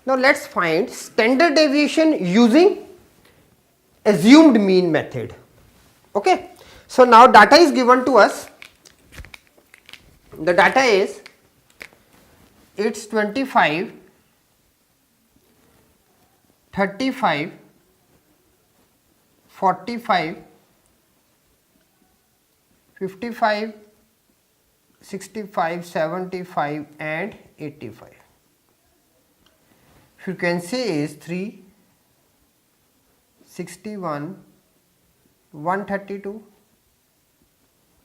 Now let's find standard deviation using assumed mean method. Okay. So now data is given to us. The data is, it's 25, 35, 45, 55, 65, 75 and 85. Frequency is 3, 61, 132,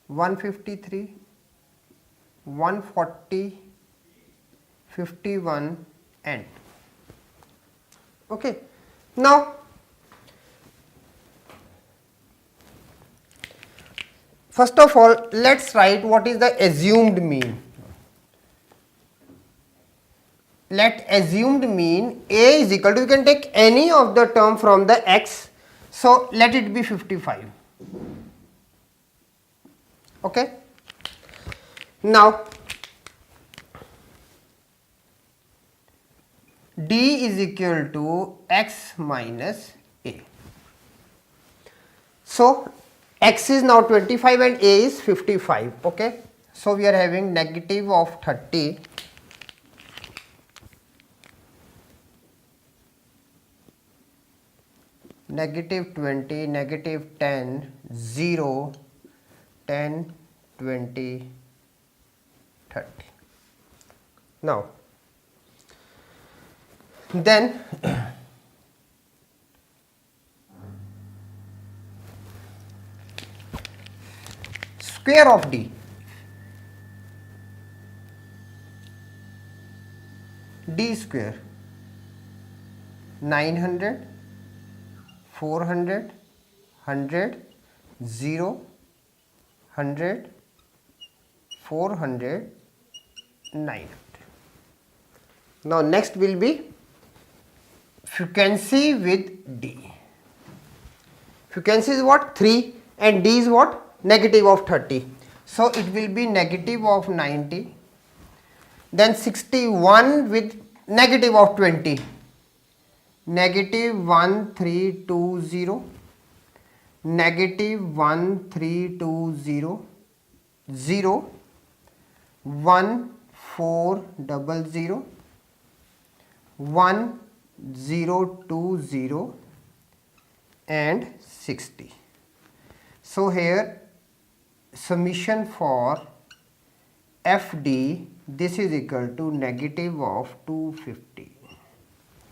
153, 140, 51 and. Okay. Now first of all, let's write what is the assumed mean. Let assumed mean A is equal to, you can take any of the term from the x, so let it be 55. Okay. Now D is equal to x minus A. So x is now 25 and A is 55. Okay. So we are having negative of 30, negative 20, negative 10, 0, 10, 20, 30. Now then square of D, D square 900, 400, 100, 0, 100, 400, 900. Now next will be frequency with D. Frequency is what? 3 and D is what? Negative of 30. So it will be negative of 90. Then 61 with negative of 20. Negative 1320. Negative 1320. 0. 1400. 1020 and 60. So here summation for FD, this is equal to negative of 250.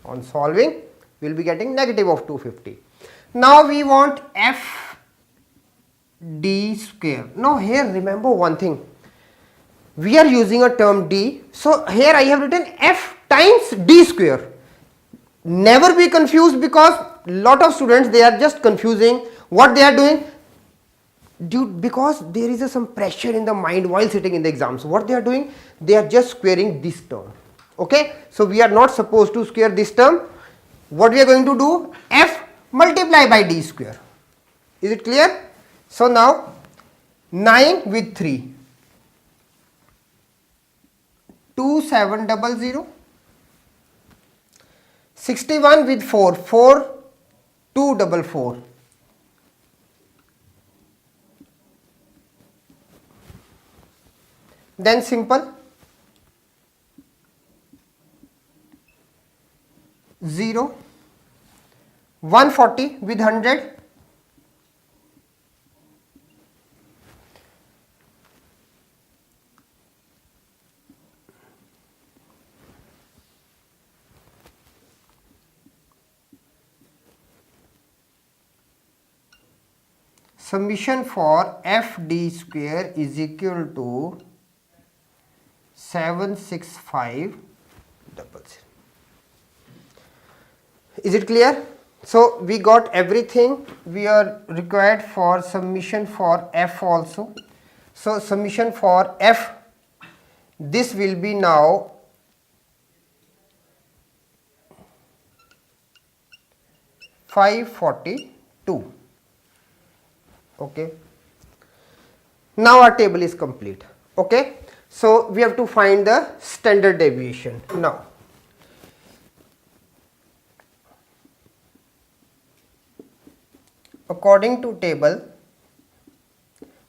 On solving, we will be getting negative of 250. Now we want FD square. Now here remember one thing, we are using a term D, so here I have written F times D square. Never be confused, because lot of students, they are just confusing what they are doing, because there is some pressure in the mind while sitting in the exams. What they are doing, they are just squaring this term. Okay, so we are not supposed to square this term. What we are going to do, F multiply by D square. Is it clear? So now 9 with 3, 2700. 61 with 4, 4244. Then simple 0, 140 with 100. Summation for FD square is equal to 76500. Is it clear? So we got everything we are required for summation for F also. So summation for F, this will be now 542. Okay. Now our table is complete. Okay. So we have to find the standard deviation. Now according to table.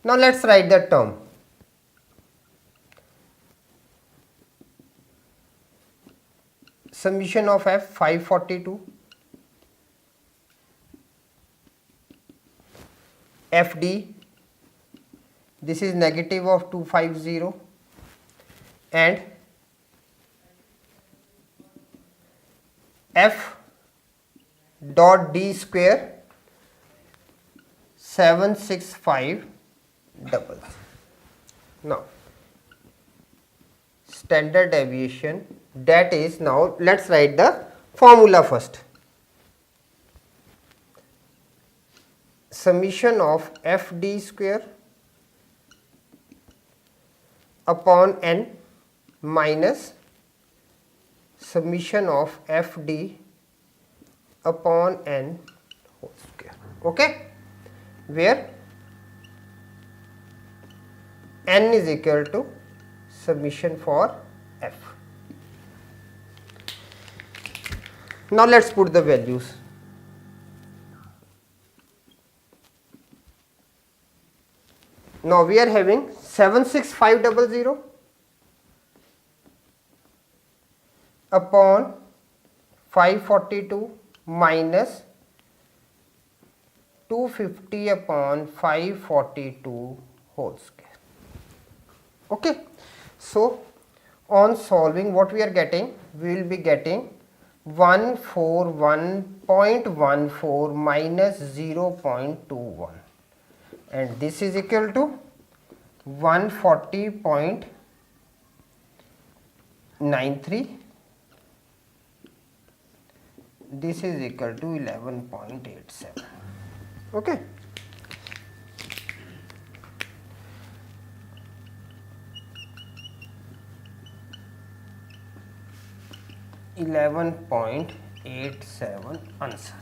Now let's write the term. Summation of f 542, Fd, this is negative of 250, and f dot d square 765 doubles. Now standard deviation, that is, now let's write the formula first. Summation of fd square upon n minus summation of fd upon n whole square. Okay, where n is equal to summation for f. Now let's put the values. Now we are having 76500 upon 542 minus 250 upon 542 whole square. Okay, so on solving, what we are getting? We will be getting 141.14 minus 0.21, and this is equal to 140.93. This is equal to 11.87. Okay. .87 answer.